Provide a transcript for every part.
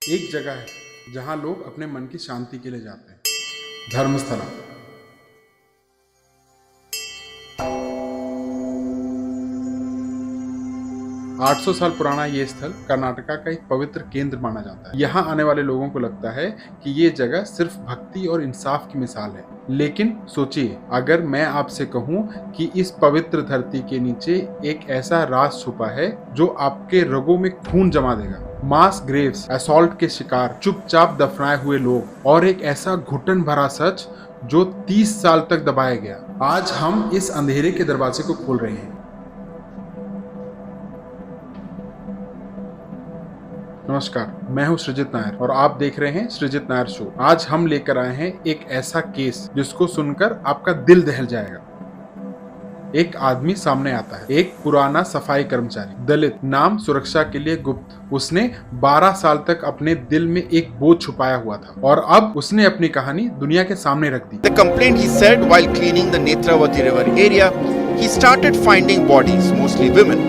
एक जगह है जहां लोग अपने मन की शांति के लिए जाते हैं, धर्मस्थला। 800 साल पुराना ये स्थल कर्नाटका का एक पवित्र केंद्र माना जाता है। यहाँ आने वाले लोगों को लगता है कि ये जगह सिर्फ भक्ति और इंसाफ की मिसाल है, लेकिन सोचिए, अगर मैं आपसे कहूँ कि इस पवित्र धरती के नीचे एक ऐसा राज छुपा है जो आपके रगों में खून जमा देगा। मास ग्रेव्स, असॉल्ट के शिकार, चुपचाप दफनाए हुए लोग और एक ऐसा घुटन भरा सच जो 30 साल तक दबाया गया। आज हम इस अंधेरे के दरवाजे को खोल रहे हैं। नमस्कार, मैं हूं सृजित नायर और आप देख रहे हैं सृजित नायर शो। आज हम लेकर आए हैं एक ऐसा केस जिसको सुनकर आपका दिल दहल जाएगा। एक आदमी सामने आता है, एक पुराना सफाई कर्मचारी, दलित, नाम सुरक्षा के लिए गुप्त। उसने 12 साल तक अपने दिल में एक बोझ छुपाया हुआ था और अब उसने अपनी कहानी दुनिया के सामने रख दी। The complaint he said while cleaning the Netravati river area, he started finding bodies, mostly women,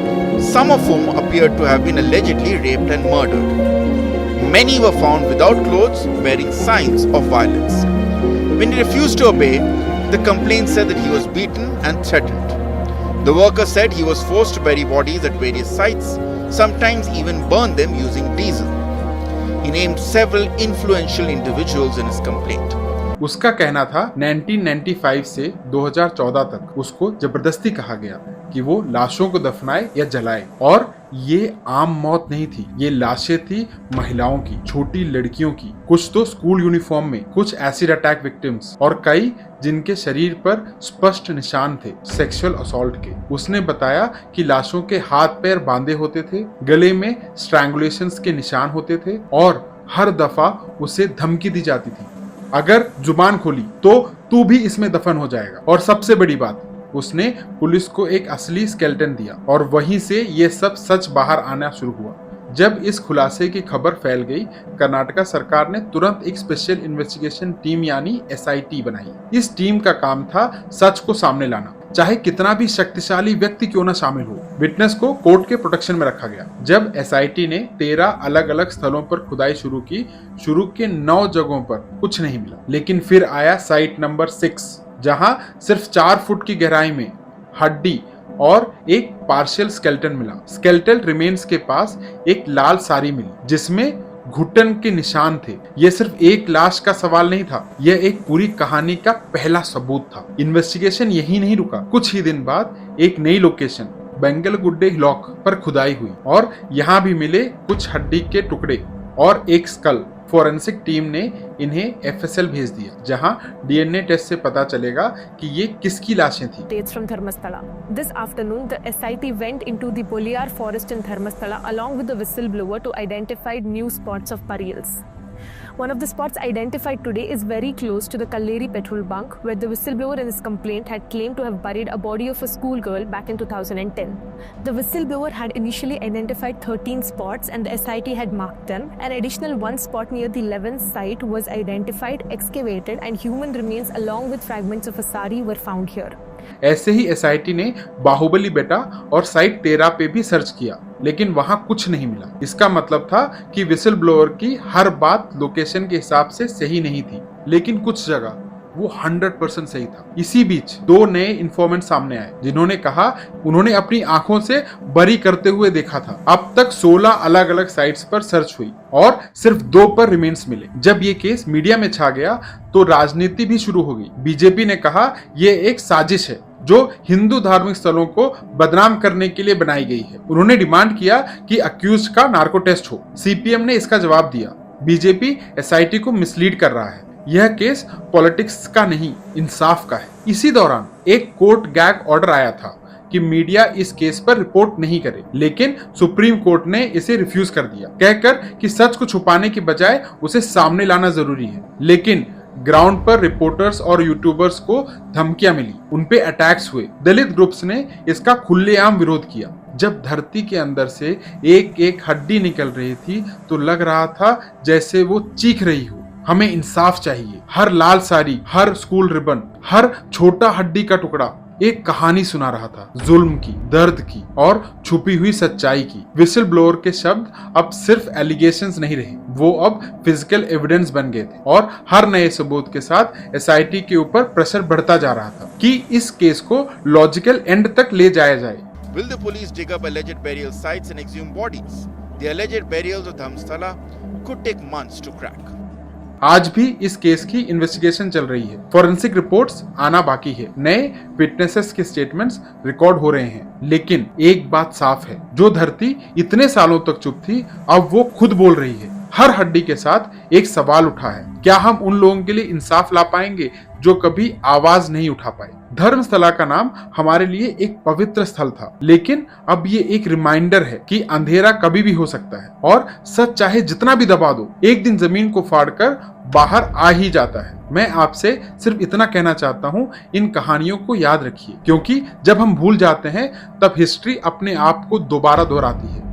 some of whom appeared to have been allegedly raped and murdered. Many were found without clothes, bearing signs of violence. When he refused to obey, the complaint said that he was beaten and threatened. The worker said he was forced to bury bodies at various sites, sometimes even burn them using diesel. He named several influential individuals in his complaint. उसका कहना था 1995 से 2014 तक उसको जबरदस्ती कहा गया कि वो लाशों को दफनाए या जलाए, और ये आम मौत नहीं थी। ये लाशें थी महिलाओं की, छोटी लड़कियों की, कुछ तो स्कूल यूनिफॉर्म में, कुछ एसिड अटैक विक्टिम्स और कई जिनके शरीर पर स्पष्ट निशान थे सेक्सुअल असॉल्ट के। उसने बताया कि लाशों के हाथ पैर बांधे होते थे, गले में स्ट्रैंगुलेशंस के निशान होते थे और हर दफा उसे धमकी दी जाती थी, अगर जुबान खोली तो तू भी इसमें दफन हो जाएगा। और सबसे बड़ी बात, उसने पुलिस को एक असली स्केलेटन दिया और वहीं से ये सब सच बाहर आना शुरू हुआ। जब इस खुलासे की खबर फैल गई, कर्नाटका सरकार ने तुरंत एक स्पेशल इन्वेस्टिगेशन टीम यानी SIT बनाई। इस टीम का काम था सच को सामने लाना, चाहे कितना भी शक्तिशाली व्यक्ति क्यों ना शामिल हो। विटनेस को कोर्ट के प्रोटेक्शन में रखा गया। जब SIT ने 13 अलग अलग स्थलों पर खुदाई शुरू की, शुरू के 9 जगहों पर कुछ नहीं मिला, लेकिन फिर आया साइट नंबर 6, जहां सिर्फ 4 फुट की गहराई में हड्डी और एक पार्शियल स्केलेटन मिला। स्केलेटल रिमेन्स के पास एक लाल साड़ी मिली जिसमें घुटन के निशान थे। यह सिर्फ एक लाश का सवाल नहीं था, यह एक पूरी कहानी का पहला सबूत था। इन्वेस्टिगेशन यही नहीं रुका। कुछ ही दिन बाद एक नई लोकेशन बेंगलगुड्डे हिलॉक पर खुदाई हुई और यहाँ भी मिले कुछ हड्डी के टुकड़े और एक स्कल। फोरेंसिक टीम ने इन्हें FSL भेज दिया, जहां DNA टेस्ट से पता चलेगा कि ये किसकी लाशें थी। Dates from Dharmasthala. This afternoon, the SIT went into the Boliyar forest in Dharmasthala along with the whistleblower to identify new spots of burials. One of the spots identified today is very close to the Kalleri petrol bunk, where the whistleblower in his complaint had claimed to have buried a body of a schoolgirl back in 2010. The whistleblower had initially identified 13 spots and the SIT had marked them. An additional one spot near the 11th site was identified, excavated, and human remains along with fragments of a sari were found here. ऐसे ही SIT ने बाहुबली बेटा और site 13 पे भी search किया, लेकिन वहां कुछ नहीं मिला। इसका मतलब था कि विसल ब्लोअर की हर बात लोकेशन के हिसाब से सही नहीं थी, लेकिन कुछ जगह वो 100% सही था। इसी बीच 2 नए इन्फॉर्मेंट सामने आए जिन्होंने कहा उन्होंने अपनी आंखों से बरी करते हुए देखा था। अब तक 16 अलग अलग साइट्स पर सर्च हुई और सिर्फ 2 पर रिमेन्स मिले। जब ये केस मीडिया में छा गया तो राजनीति भी शुरू हो गई। बीजेपी ने कहा ये एक साजिश है जो हिंदू धार्मिक स्थलों को बदनाम करने के लिए बनाई गई है। उन्होंने डिमांड किया कि अक्यूज्ड का नार्को टेस्ट हो। CPM ने इसका जवाब दिया, बीजेपी SIT को मिसलीड कर रहा है, यह केस पॉलिटिक्स का नहीं इंसाफ का है। इसी दौरान एक कोर्ट गैग ऑर्डर आया था कि मीडिया इस केस पर रिपोर्ट नहीं करे, लेकिन सुप्रीम कोर्ट ने इसे रिफ्यूज कर दिया, कहकर कि सच को छुपाने की बजाय उसे सामने लाना जरूरी है। लेकिन ग्राउंड पर रिपोर्टर्स और यूट्यूबर्स को धमकियां मिली, उनपे अटैक्स हुए। दलित ग्रुप्स ने इसका खुलेआम विरोध किया। जब धरती के अंदर से एक एक हड्डी निकल रही थी तो लग रहा था जैसे वो चीख रही हो, हमें इंसाफ चाहिए। हर लाल साड़ी, हर स्कूल रिबन, हर छोटा हड्डी का टुकड़ा एक कहानी सुना रहा था, जुल्म की, दर्द की और छुपी हुई सच्चाई की। विसल ब्लोअर के शब्द अब सिर्फ एलिगेशंस नहीं रहे, वो अब फिजिकल एविडेंस बन गए थे और हर नए सबूत के साथ एसआईटी के ऊपर प्रेशर बढ़ता जा रहा था कि इस केस को लॉजिकल एंड तक ले जाया जाए। Will the police dig up alleged burial sites and exhume bodies? The alleged burials of Dharmsthala could take months to crack. आज भी इस केस की इन्वेस्टिगेशन चल रही है, फॉरेंसिक रिपोर्ट्स आना बाकी है, नए विटनेसेस के स्टेटमेंट्स रिकॉर्ड हो रहे हैं, लेकिन एक बात साफ है, जो धरती इतने सालों तक चुप थी अब वो खुद बोल रही है। हर हड्डी के साथ एक सवाल उठा है, क्या हम उन लोगों के लिए इंसाफ ला पाएंगे जो कभी आवाज नहीं उठा पाए? धर्मस्थला का नाम हमारे लिए एक पवित्र स्थल था, लेकिन अब ये एक रिमाइंडर है कि अंधेरा कभी भी हो सकता है और सच चाहे जितना भी दबा दो, एक दिन जमीन को फाड़कर बाहर आ ही जाता है। मैं आपसे सिर्फ इतना कहना चाहता हूँ, इन कहानियों को याद रखिए, क्योंकि जब हम भूल जाते हैं तब हिस्ट्री अपने आप को दोबारा दोहराती है।